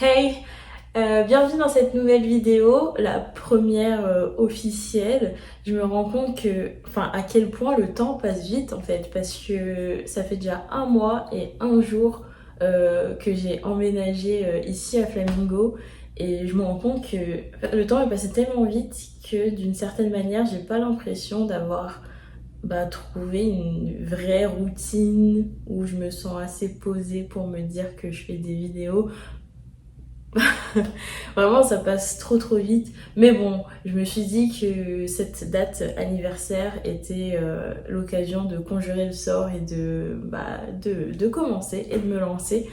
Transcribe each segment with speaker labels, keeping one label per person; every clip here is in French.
Speaker 1: Hey, bienvenue dans cette nouvelle vidéo, la première officielle. Je me rends compte à quel point le temps passe vite en fait, parce que ça fait déjà un mois et un jour que j'ai emménagé ici à Flamingo, et je me rends compte que le temps est passé tellement vite que d'une certaine manière, j'ai pas l'impression d'avoir trouvé une vraie routine où je me sens assez posée pour me dire que je fais des vidéos. Vraiment, ça passe trop vite. Mais bon, je me suis dit que cette date anniversaire était l'occasion de conjurer le sort et de commencer et de me lancer.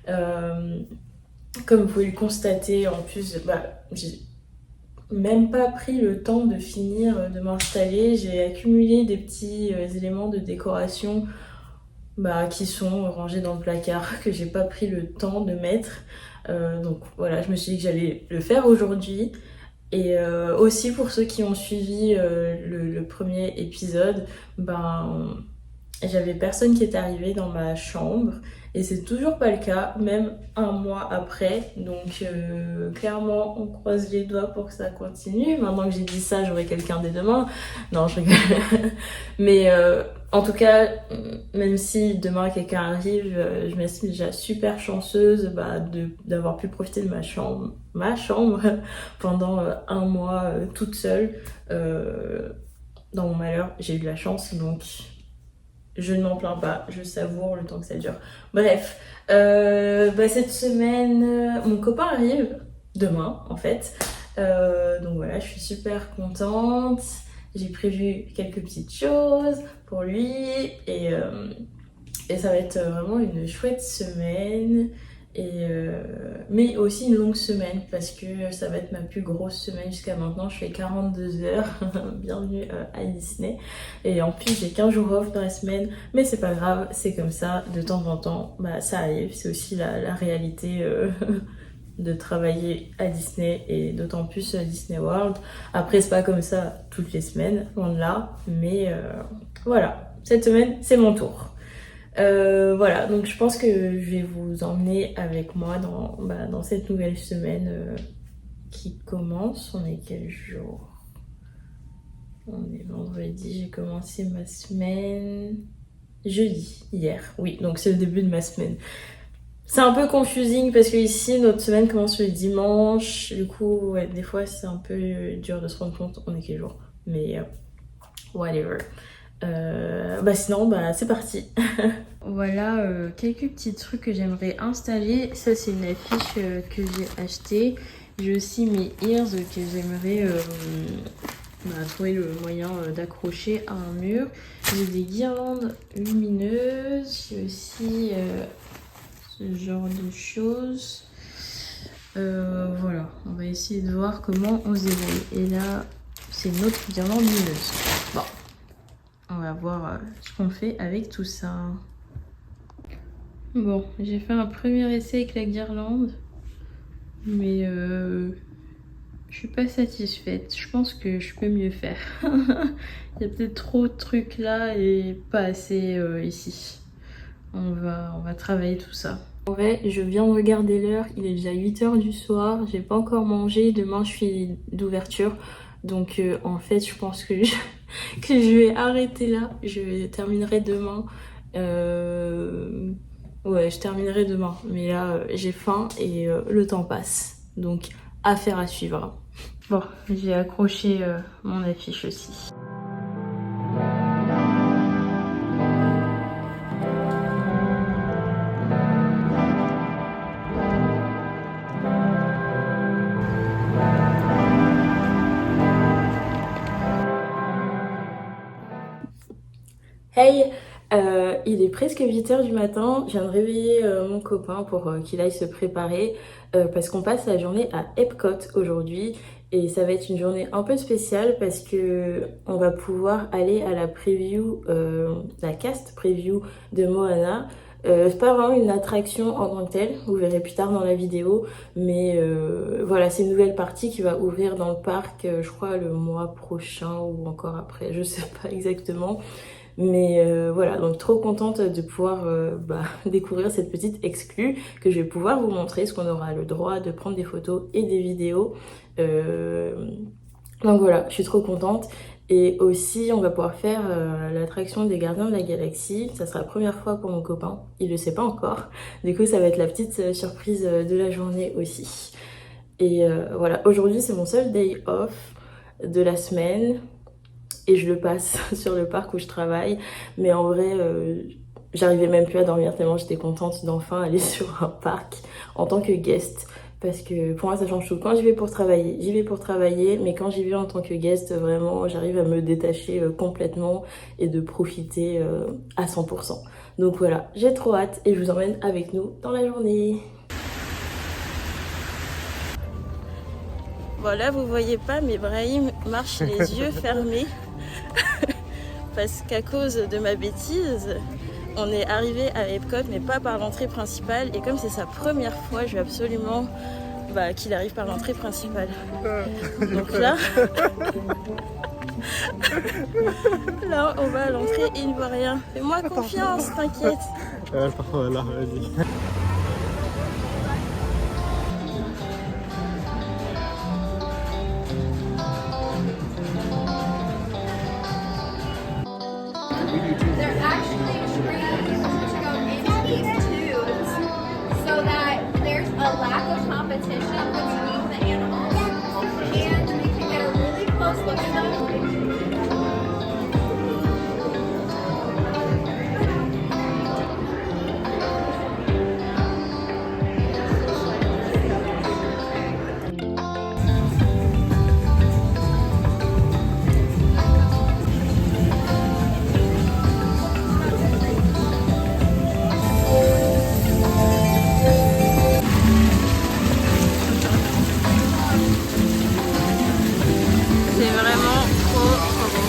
Speaker 1: Euh, Comme vous pouvez le constater, en plus, j'ai même pas pris le temps de finir de m'installer. J'ai accumulé des petits éléments de décoration qui sont rangés dans le placard que j'ai pas pris le temps de mettre. Donc voilà, je me suis dit que j'allais le faire aujourd'hui. Et aussi pour ceux qui ont suivi le premier épisode, j'avais personne qui est arrivé dans ma chambre et c'est toujours pas le cas, même un mois après. Donc clairement, on croise les doigts pour que ça continue. Maintenant que j'ai dit ça, j'aurai quelqu'un dès demain. Non, je rigole. Mais en tout cas, même si demain quelqu'un arrive, je m'estime déjà super chanceuse d'avoir pu profiter de ma chambre pendant un mois toute seule. Dans mon malheur, j'ai eu de la chance, donc je ne m'en plains pas, je savoure le temps que ça dure. Bref, cette semaine, mon copain arrive demain en fait. Donc voilà, je suis super contente. J'ai prévu quelques petites choses pour lui et ça va être vraiment une chouette semaine. Mais aussi une longue semaine parce que ça va être ma plus grosse semaine jusqu'à maintenant. Je fais 42 heures, bienvenue à Disney. Et en plus j'ai 15 jours off dans la semaine, mais c'est pas grave, c'est comme ça, de temps en temps, ça arrive. C'est aussi la réalité de travailler à Disney et d'autant plus à Disney World. Après c'est pas comme ça toutes les semaines, loin de là, mais voilà, cette semaine c'est mon tour. Voilà, donc je pense que je vais vous emmener avec moi dans cette nouvelle semaine qui commence. On est quel jour? On est vendredi, j'ai commencé ma semaine jeudi, hier. Oui, donc c'est le début de ma semaine. C'est un peu confusing parce que ici, notre semaine commence le dimanche. Du coup, ouais, des fois, c'est un peu dur de se rendre compte on est quel jour. Mais whatever. Sinon, c'est parti. Voilà quelques petits trucs que j'aimerais installer. Ça, c'est une affiche que j'ai achetée. J'ai aussi mes ears que j'aimerais trouver le moyen d'accrocher à un mur. J'ai des guirlandes lumineuses. J'ai aussi ce genre de choses. Voilà, on va essayer de voir comment on se débrouille. Et là, c'est notre guirlande lumineuse. Bon, on va voir ce qu'on fait avec tout ça. Bon, j'ai fait un premier essai avec la guirlande, mais je suis pas satisfaite. Je pense que je peux mieux faire. Il y a peut-être trop de trucs là et pas assez ici. On va travailler tout ça. En vrai, je viens de regarder l'heure, il est déjà 8h du soir, j'ai pas encore mangé, demain je suis d'ouverture. Donc en fait, je pense que que je vais arrêter là, je terminerai demain. Ouais, je terminerai demain, mais là j'ai faim et le temps passe. Donc affaire à suivre. Bon, j'ai accroché mon affiche aussi. Hey, il est presque 8h du matin, je viens de réveiller mon copain pour qu'il aille se préparer parce qu'on passe la journée à Epcot aujourd'hui et ça va être une journée un peu spéciale parce que on va pouvoir aller à la preview, la cast preview de Moana. C'est pas vraiment une attraction en tant que telle, vous verrez plus tard dans la vidéo, mais voilà, c'est une nouvelle partie qui va ouvrir dans le parc, je crois le mois prochain ou encore après, je sais pas exactement. Mais voilà, donc trop contente de pouvoir découvrir cette petite exclue que je vais pouvoir vous montrer, parce qu'on aura le droit de prendre des photos et des vidéos. Donc voilà, je suis trop contente. Et aussi, on va pouvoir faire l'attraction des Gardiens de la Galaxie. Ça sera la première fois pour mon copain. Il le sait pas encore. Du coup, ça va être la petite surprise de la journée aussi. Et voilà, aujourd'hui, c'est mon seul day off de la semaine. Et je le passe sur le parc où je travaille. Mais en vrai, j'arrivais même plus à dormir tellement j'étais contente d'enfin aller sur un parc en tant que guest. Parce que pour moi ça change tout. Quand j'y vais pour travailler, mais quand j'y vais en tant que guest, vraiment j'arrive à me détacher complètement et de profiter à 100%. Donc voilà, j'ai trop hâte et je vous emmène avec nous dans la journée. Voilà, vous voyez pas, mais Brahim marche les yeux fermés parce qu'à cause de ma bêtise, on est arrivé à Epcot mais pas par l'entrée principale, et comme c'est sa première fois, je veux absolument qu'il arrive par l'entrée principale. Donc là, là on va à l'entrée et il ne voit rien. Fais-moi confiance, t'inquiète.
Speaker 2: Voilà, vas-y.
Speaker 3: They're actually trained to go into these tubes so that there's a lack of competition between the animals and they can get a really close look at them.
Speaker 1: C'est vraiment trop beau.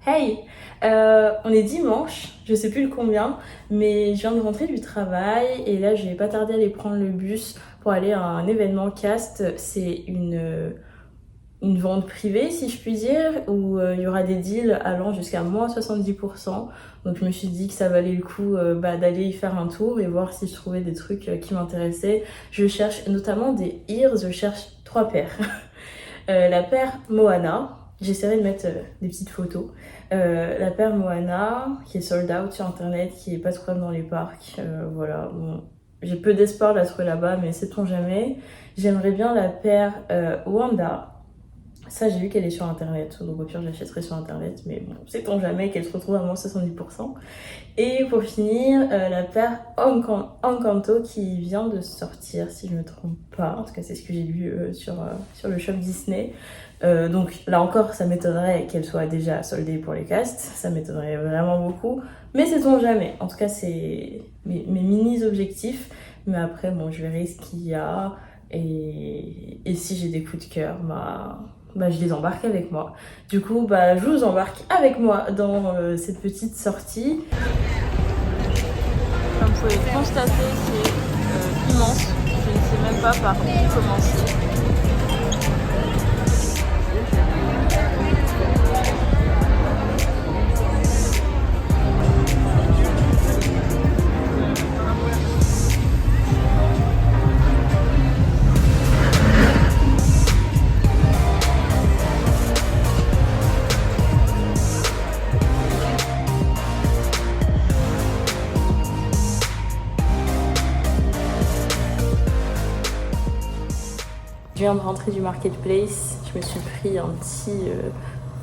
Speaker 1: Hey, on est dimanche, je sais plus le combien, mais je viens de rentrer du travail et là je vais pas tarder à aller prendre le bus pour aller à un événement cast. C'est une vente privée si je puis dire, où il y aura des deals allant jusqu'à moins 70%. Donc je me suis dit que ça valait le coup d'aller y faire un tour et voir si je trouvais des trucs qui m'intéressaient. Je cherche notamment des ears, je cherche 3 paires. La paire Moana, j'essaierai de mettre des petites photos. La paire Moana qui est sold out sur internet, qui est pas trouvable dans les parcs. Voilà, bon, j'ai peu d'espoir de la trouver là-bas, mais sait-on jamais. J'aimerais bien la paire Wanda. Ça, j'ai vu qu'elle est sur internet, donc au pire, je l'achèterai sur internet, mais bon, sait-on jamais qu'elle se retrouve à moins 70%. Et pour finir, la paire Encanto qui vient de sortir, si je ne me trompe pas. En tout cas, c'est ce que j'ai lu sur le shop Disney. Donc là encore, ça m'étonnerait qu'elle soit déjà soldée pour les castes. Ça m'étonnerait vraiment beaucoup. Mais sait-on jamais. En tout cas, c'est mes mini-objectifs. Mais après, bon, je verrai ce qu'il y a. Et si j'ai des coups de cœur, bah, je les embarque avec moi. Du coup, bah, je vous embarque avec moi dans cette petite sortie. Comme vous pouvez le constater, c'est immense. Je ne sais même pas par où commencer. Je viens de rentrer du marketplace, je me suis pris un petit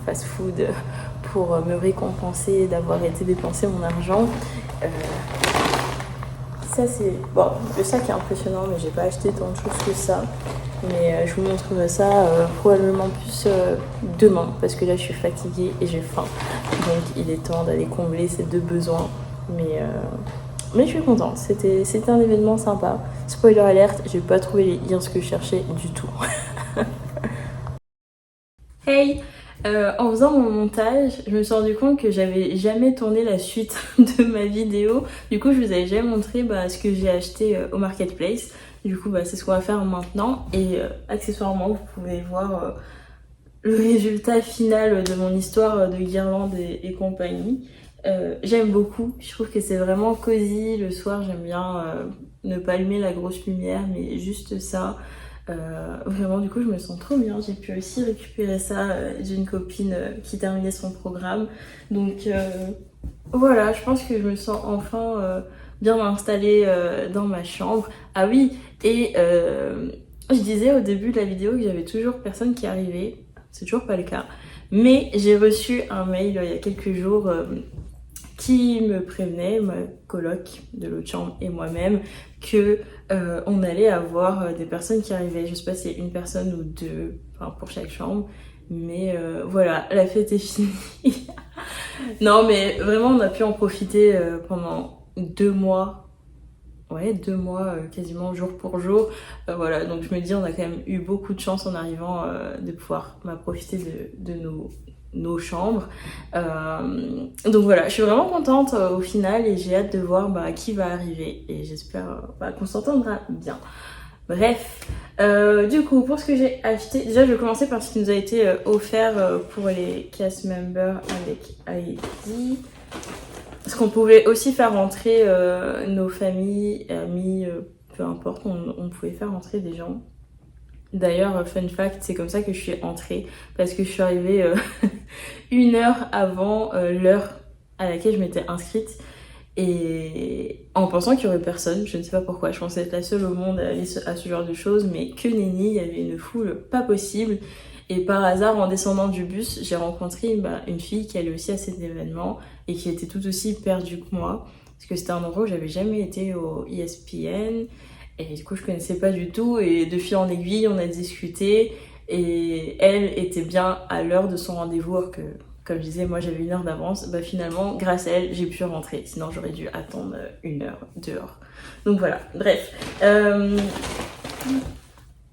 Speaker 1: fast-food pour me récompenser d'avoir été dépenser mon argent. Ça c'est... Bon, le sac est impressionnant mais j'ai pas acheté tant de choses que ça. Mais je vous montrerai ça probablement plus demain parce que là je suis fatiguée et j'ai faim. Donc il est temps d'aller combler ces deux besoins. Mais je suis contente, c'était un événement sympa. Spoiler alert, j'ai pas trouvé les ears que je cherchais du tout. Hey, en faisant mon montage, je me suis rendu compte que j'avais jamais tourné la suite de ma vidéo. Du coup, je vous avais jamais montré ce que j'ai acheté au marketplace. Du coup, c'est ce qu'on va faire maintenant. Et accessoirement, vous pouvez voir le résultat final de mon histoire de guirlande et compagnie. J'aime beaucoup, je trouve que c'est vraiment cosy. Le soir, j'aime bien ne pas allumer la grosse lumière, mais juste ça. Vraiment, du coup, je me sens trop bien. J'ai pu aussi récupérer ça d'une copine qui terminait son programme. Donc voilà, je pense que je me sens enfin bien installée dans ma chambre. Ah oui, et je disais au début de la vidéo que j'avais toujours personne qui arrivait. C'est toujours pas le cas. Mais j'ai reçu un mail il y a quelques jours qui me prévenait, ma coloc de l'autre chambre et moi-même, que on allait avoir des personnes qui arrivaient. Je sais pas si c'est une personne ou deux, enfin pour chaque chambre. Mais voilà, la fête est finie. Non mais vraiment on a pu en profiter pendant 2 mois. Ouais, 2 mois quasiment jour pour jour. Voilà, donc je me dis on a quand même eu beaucoup de chance en arrivant de pouvoir profiter de nos chambres. Donc voilà, je suis vraiment contente au final et j'ai hâte de voir qui va arriver et j'espère qu'on s'entendra bien. Bref, du coup pour ce que j'ai acheté, déjà je vais commencer par ce qui nous a été offert pour les cast members avec ID. Parce qu'on pouvait aussi faire rentrer nos familles, amis, peu importe, on pouvait faire rentrer des gens. D'ailleurs, fun fact, c'est comme ça que je suis entrée, parce que je suis arrivée 1 heure avant l'heure à laquelle je m'étais inscrite. Et en pensant qu'il y aurait personne, je ne sais pas pourquoi, je pensais être la seule au monde à aller à ce genre de choses, mais que nenni, il y avait une foule pas possible. Et par hasard, en descendant du bus, j'ai rencontré une fille qui allait aussi à cet événement et qui était tout aussi perdue que moi. Parce que c'était un endroit où j'avais jamais été au ESPN. Et du coup, je connaissais pas du tout. Et de fil en aiguille, on a discuté. Et elle était bien à l'heure de son rendez-vous. Alors que, comme je disais, moi j'avais 1 heure d'avance. Finalement, grâce à elle, j'ai pu rentrer. Sinon, j'aurais dû attendre 1 heure dehors. Donc voilà, bref.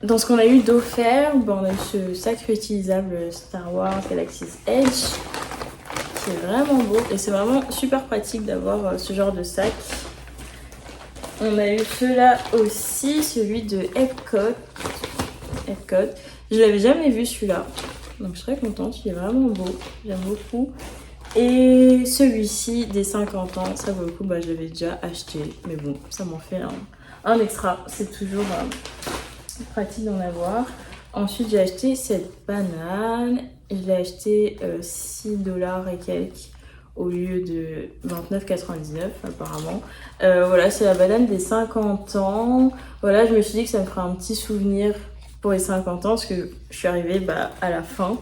Speaker 1: Dans ce qu'on a eu d'offert, on a eu ce sac réutilisable Star Wars Galaxy's Edge qui est vraiment beau et c'est vraiment super pratique d'avoir ce genre de sac. On a eu ceux-là aussi, celui de Epcot. Je l'avais jamais vu celui-là, donc je suis très contente, il est vraiment beau, j'aime beaucoup. Et celui-ci des 50 ans, ça vaut le coup, je l'avais déjà acheté, mais bon, ça m'en fait un extra, c'est toujours pratique d'en avoir. Ensuite j'ai acheté cette banane, je l'ai acheté 6$ et quelques au lieu de 29,99 apparemment. Voilà, c'est la banane des 50 ans. Voilà, je me suis dit que ça me ferait un petit souvenir pour les 50 ans parce que je suis arrivée à la fin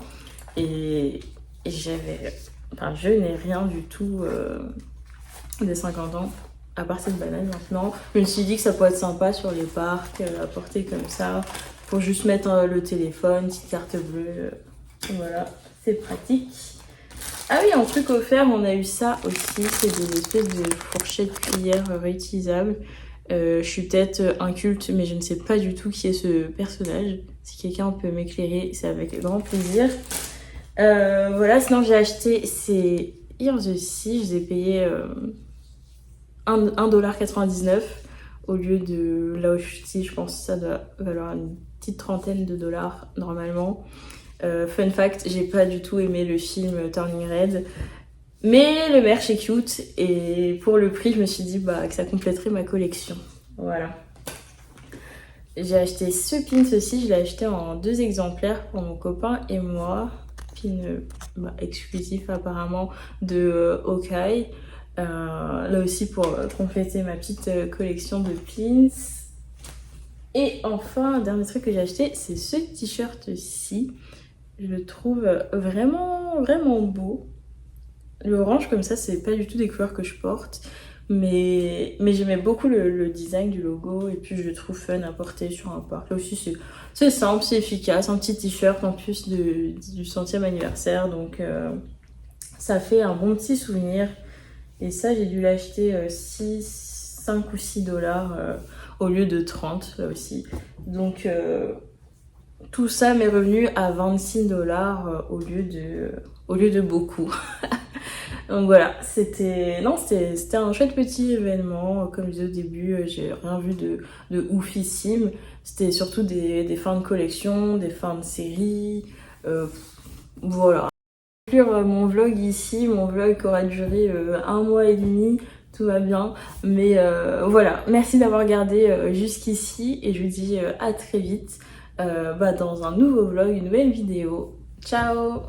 Speaker 1: et je n'ai rien du tout des 50 ans à part cette banane maintenant. Je me suis dit que ça pourrait être sympa sur les parcs à porter comme ça pour juste mettre le téléphone, petite carte bleue. Voilà, c'est pratique. Ah oui, un truc offert, on a eu ça aussi, c'est des espèces de fourchettes cuillères réutilisables. Je suis peut-être inculte, mais je ne sais pas du tout qui est ce personnage. Si quelqu'un peut m'éclairer, c'est avec grand plaisir. Voilà, sinon j'ai acheté ces Ears aussi, je les ai payés 1,99$ au lieu de là où je suis, je pense que ça doit valoir une petite trentaine de dollars normalement. Fun fact, j'ai pas du tout aimé le film Turning Red, mais le merch est cute et pour le prix je me suis dit que ça compléterait ma collection. Voilà. J'ai acheté ce pin aussi, je l'ai acheté en 2 exemplaires pour mon copain et moi. Pin exclusif apparemment de Hawkeye. Là aussi pour compléter ma petite collection de pins. Et enfin, un dernier truc que j'ai acheté, c'est ce t-shirt-ci. Je le trouve vraiment, vraiment beau. Le orange comme ça, c'est pas du tout des couleurs que je porte. Mais j'aimais beaucoup le design du logo et puis je le trouve fun à porter sur un parc. Là aussi c'est simple, c'est efficace, un petit t-shirt en plus du 100e anniversaire. Donc ça fait un bon petit souvenir. Et ça j'ai dû l'acheter 5 ou 6 dollars au lieu de 30 là aussi. Donc tout ça m'est revenu à 26 dollars au lieu de beaucoup. Donc voilà, c'était un chouette petit événement. Comme je disais au début, j'ai rien vu de oufissime. C'était surtout des fins de collection, des fins de série. Voilà. Je vais conclure mon vlog ici, mon vlog qui aura duré 1 mois et demi. Tout va bien. Mais voilà, merci d'avoir regardé jusqu'ici et je vous dis à très vite dans un nouveau vlog, une nouvelle vidéo. Ciao!